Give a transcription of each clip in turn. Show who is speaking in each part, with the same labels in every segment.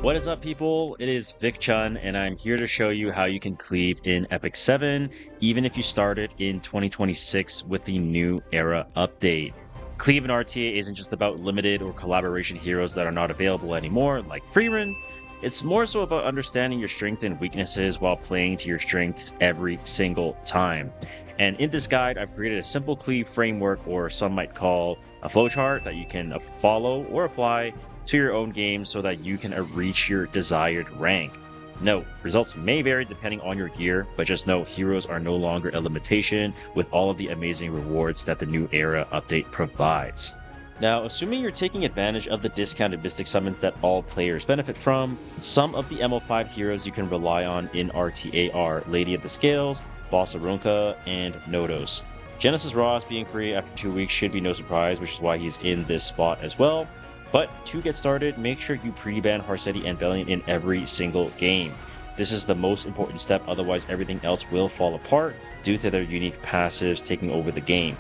Speaker 1: What is up, people? It is Vikchun, and I'm here to show you how you can cleave in Epic7, even if you started in 2026 with the new era update. Cleave in RTA isn't just about limited or collaboration heroes that are not available anymore, like Freerun. It's more so about understanding your strengths and weaknesses while playing to your strengths every single time. And in this guide, I've created a simple cleave framework, or some might call a flowchart, that you can follow or apply to your own game so that you can reach your desired rank. Note, results may vary depending on your gear, but just know heroes are no longer a limitation with all of the amazing rewards that the new era update provides. Now, assuming you're taking advantage of the discounted mystic summons that all players benefit from, some of the MO5 heroes you can rely on in RTA are Lady of the Scales, Boss Arunca, and Nodos. Genesis Ross being free after 2 weeks should be no surprise, which is why he's in this spot as well. But to get started, make sure you pre-ban Harsetti and Valiant in every single game. This is the most important step, otherwise everything else will fall apart due to their unique passives taking over the game.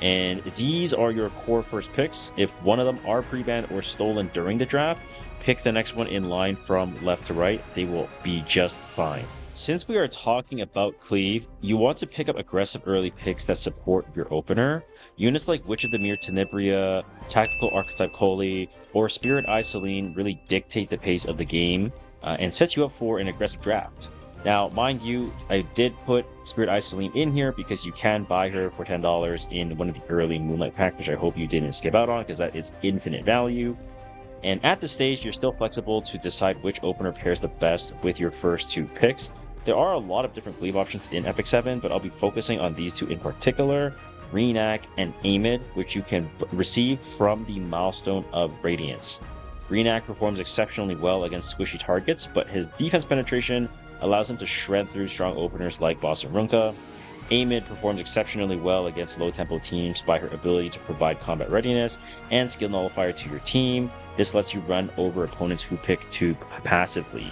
Speaker 1: And these are your core first picks. If one of them are pre-banned or stolen during the draft, pick the next one in line from left to right. They will be just fine. Since we are talking about cleave, you want to pick up aggressive early picks that support your opener. Units like Witch of the Mere Tenebria, Tactical Archetype Koli, or Spirit Eye Celine really dictate the pace of the game and sets you up for an aggressive draft. Now, mind you, I did put Spirit Eye Celine in here because you can buy her for $10 in one of the early Moonlight packs, which I hope you didn't skip out on because that is infinite value. And at this stage, you're still flexible to decide which opener pairs the best with your first two picks. There are a lot of different cleave options in Epic7, but I'll be focusing on these two in particular, Renak and Amid, which you can receive from the Milestone of Radiance. Renak performs exceptionally well against squishy targets, but his defense penetration allows him to shred through strong openers like Boss Arunca. Amid performs exceptionally well against low-tempo teams by her ability to provide combat readiness and skill nullifier to your team. This lets you run over opponents who pick 2 passively.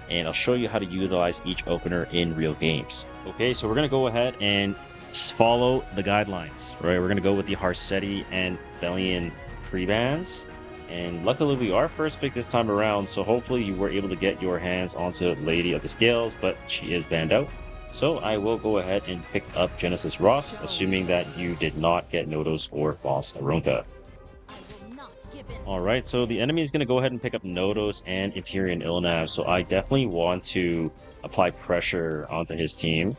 Speaker 1: And I'll show you how to utilize each opener in real games. Okay, so we're going to go ahead and follow the guidelines, right? We're going to go with the Harsetti and Valiant pre-bans. And luckily we are first pick this time around, so hopefully you were able to get your hands onto Lady of the Scales, but she is banned out. So I will go ahead and pick up Genesis Ross, assuming that you did not get Nodos or Boss Arunca. Alright, so the enemy is going to go ahead and pick up Nodos and Empyrean Ilnav, so I definitely want to apply pressure onto his team.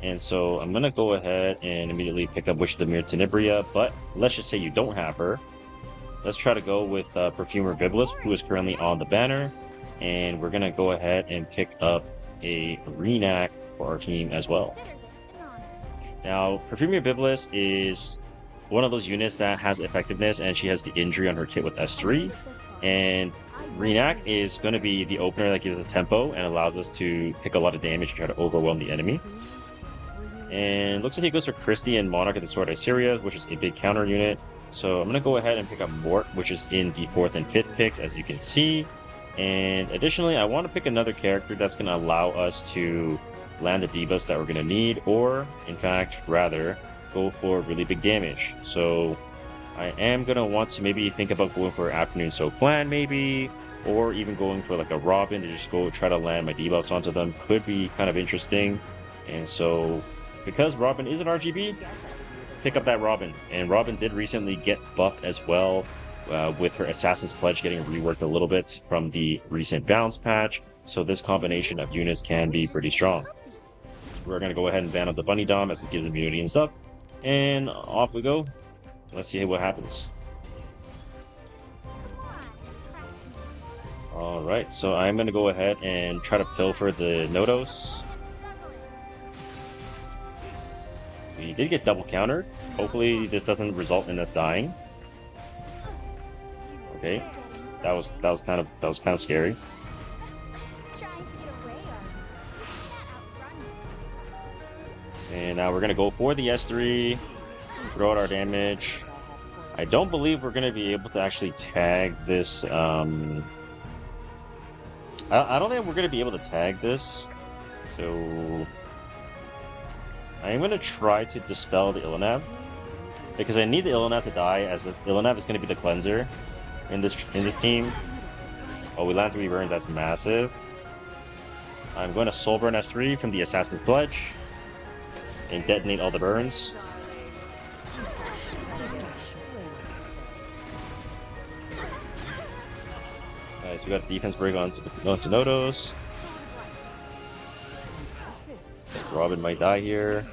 Speaker 1: And so I'm going to go ahead and immediately pick up Witch of the Mere Tenebria, but let's just say you don't have her. Let's try to go with Perfumer Biblis, who is currently on the banner. And we're going to go ahead and pick up a Renak for our team as well. Now, Perfumer Biblis is one of those units that has effectiveness, and she has the injury on her kit with S3. And Renak is going to be the opener that gives us tempo and allows us to pick a lot of damage and try to overwhelm the enemy. And looks like he goes for Christie and Monarch of the Sword Issyria, which is a big counter unit. So I'm going to go ahead and pick up Mort, which is in the 4th and 5th picks, as you can see. And additionally, I want to pick another character that's going to allow us to land the debuffs that we're going to need, or in fact, rather, go for really big damage. So I am going to want to maybe think about going for Afternoon Soak Flan maybe, or even going for like a Robin to just go try to land my debuffs onto them. Could be kind of interesting. And so because Robin is an RGB, pick up that Robin. And Robin did recently get buffed as well, with her Assassin's Pledge getting reworked a little bit from the recent balance patch. So this combination of units can be pretty strong. We're going to go ahead and ban up the Bunny Dom as it gives immunity and stuff. And off we go. Let's see what happens. Alright, so I'm going to go ahead and try to pilfer the Nodos. We did get double countered. Hopefully this doesn't result in us dying. Okay, that was kind of scary. And now we're gonna go for the S3, throw out our damage. I don't believe we're gonna be able to actually tag this. I don't think we're gonna be able to tag this. So I'm gonna try to dispel the Ilnav, because I need the Ilnav to die, as this Ilnav is gonna be the cleanser in this team. Oh, we land 3 burns. That's massive. I'm going to soul burn S3 from the Assassin's Pledge and detonate all the burns. Nice, we got defense break onto Nodos. Robin might die here.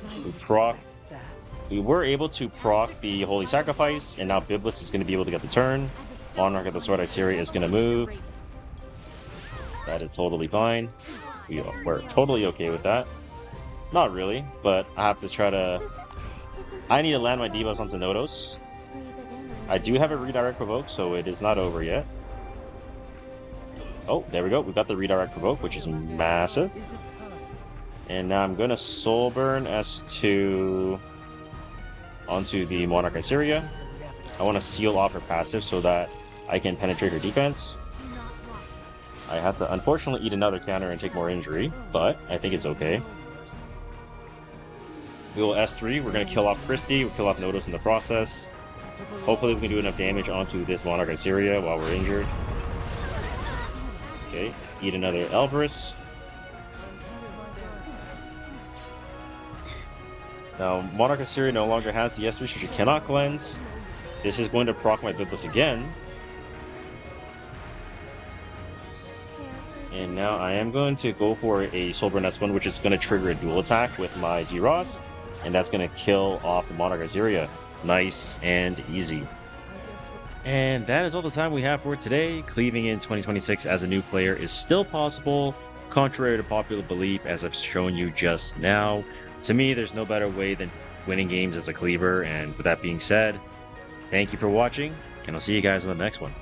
Speaker 1: We were able to proc the Holy Sacrifice, and now Biblis is going to be able to get the turn. Monarch of the Sword Isiri is going to move. That is totally fine. We're totally okay with that. Not really, but I have to try to... I need to land my debuffs onto Nodos. I do have a redirect provoke, so it is not over yet. Oh, there we go. We got the redirect provoke, which is massive. And now I'm going to soul burn S2 onto the Monarch Isiri. I want to seal off her passive so that I can penetrate her defense. I have to unfortunately eat another counter and take more injury, but I think it's okay. We will S3. We're going to kill off Christie. We'll kill off Nodos in the process. Hopefully we can do enough damage onto this Monarch Isiri while we're injured. Okay, eat another Elbrus. Now, Monarch Isiri no longer has the S3, so she cannot cleanse. This is going to proc my Biblis again. And now I am going to go for a Soulburn S1, which is going to trigger a dual attack with my G-Ross. And that's going to kill off the Monarch Isiri. Nice and easy. And that is all the time we have for today. Cleaving in 2026 as a new player is still possible, contrary to popular belief, as I've shown you just now. To me, there's no better way than winning games as a cleaver. And with that being said, thank you for watching, and I'll see you guys in the next one.